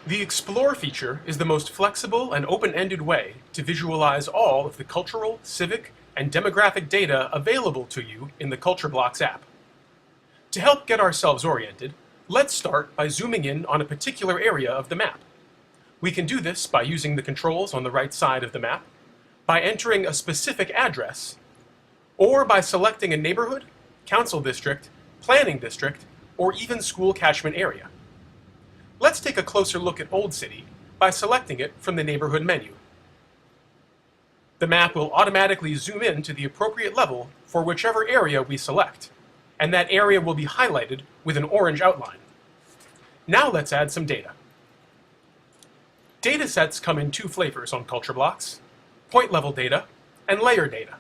The Explore feature is the most flexible and open-ended way to visualize all of the cultural, civic, and demographic data available to you in the CultureBlocks app. To help get ourselves oriented, let's start by zooming in on a particular area of the map. We can do this by using the controls on the right side of the map, by entering a specific address, or by selecting a neighborhood, council district, planning district, or even school catchment area. Let's take a closer look at Old City by selecting it from the neighborhood menu. The map will automatically zoom in to the appropriate level for whichever area we select, and that area will be highlighted with an orange outline. Now let's add some data. Datasets come in two flavors on CultureBlocks: point-level data and layer data.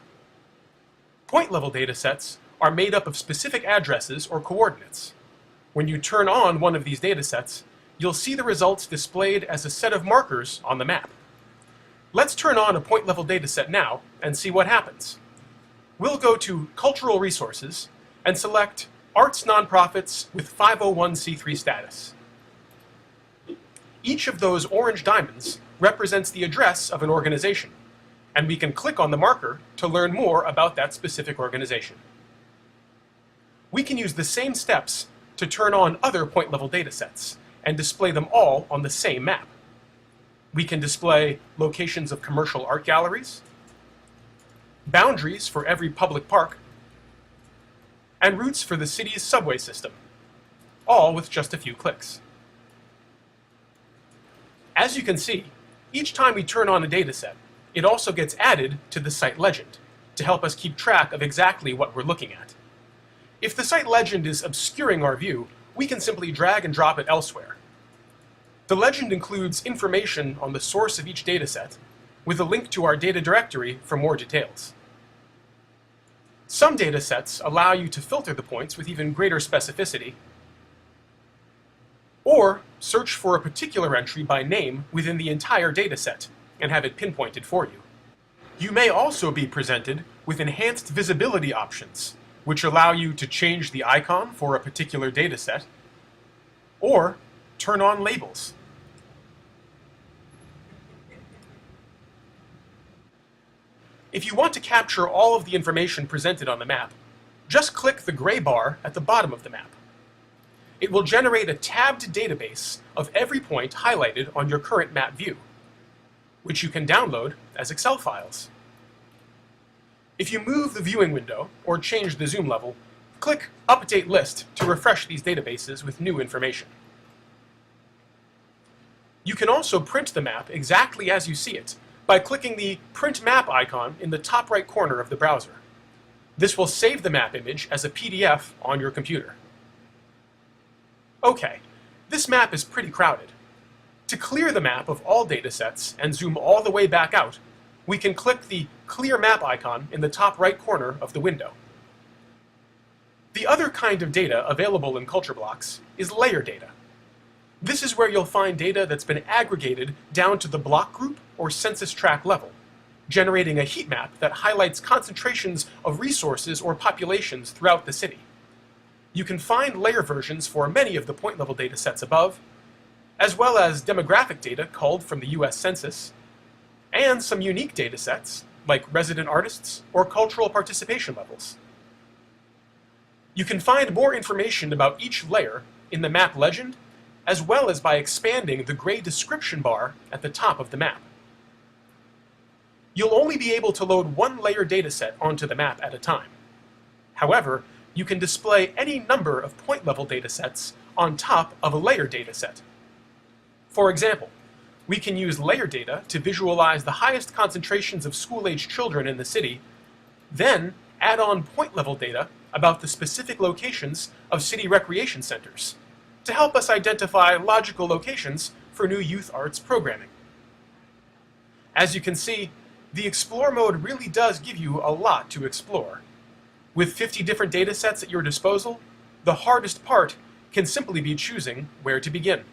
Point-level datasets are made up of specific addresses or coordinates. When you turn on one of these datasets, you'll see the results displayed as a set of markers on the map. Let's turn on a point-level dataset now and see what happens. We'll go to Cultural Resources and select Arts Nonprofits with 501c3 status. Each of those orange diamonds represents the address of an organization, and we can click on the marker to learn more about that specific organization. We can use the same steps to turn on other point-level datasets and display them all on the same map. We can display locations of commercial art galleries, boundaries for every public park, and routes for the city's subway system, all with just a few clicks. As you can see, each time we turn on a dataset, it also gets added to the site legend to help us keep track of exactly what we're looking at. If the site legend is obscuring our view, we can simply drag and drop it elsewhere. The legend includes information on the source of each dataset, with a link to our data directory for more details. Some datasets allow you to filter the points with even greater specificity, or search for a particular entry by name within the entire dataset and have it pinpointed for you. You may also be presented with enhanced visibility options, which allow you to change the icon for a particular dataset, or turn on labels. If you want to capture all of the information presented on the map, just click the gray bar at the bottom of the map. It will generate a tabbed database of every point highlighted on your current map view, which you can download as Excel files. If you move the viewing window or change the zoom level, click Update List to refresh these databases with new information. You can also print the map exactly as you see it by clicking the Print Map icon in the top right corner of the browser. This will save the map image as a PDF on your computer. Okay, this map is pretty crowded. To clear the map of all datasets and zoom all the way back out, we can click the Clear Map icon in the top right corner of the window. The other kind of data available in CultureBlocks is layer data. This is where you'll find data that's been aggregated down to the block group or census tract level, generating a heat map that highlights concentrations of resources or populations throughout the city. You can find layer versions for many of the point-level datasets above, as well as demographic data culled from the US Census, and some unique datasets, like resident artists or cultural participation levels. You can find more information about each layer in the map legend, as well as by expanding the gray description bar at the top of the map. You'll only be able to load one layer dataset onto the map at a time. However, you can display any number of point-level datasets on top of a layer dataset. For example, we can use layer data to visualize the highest concentrations of school-aged children in the city, then add on point-level data about the specific locations of city recreation centers to help us identify logical locations for new youth arts programming. As you can see, the Explore mode really does give you a lot to explore. With 50 different datasets at your disposal, the hardest part can simply be choosing where to begin.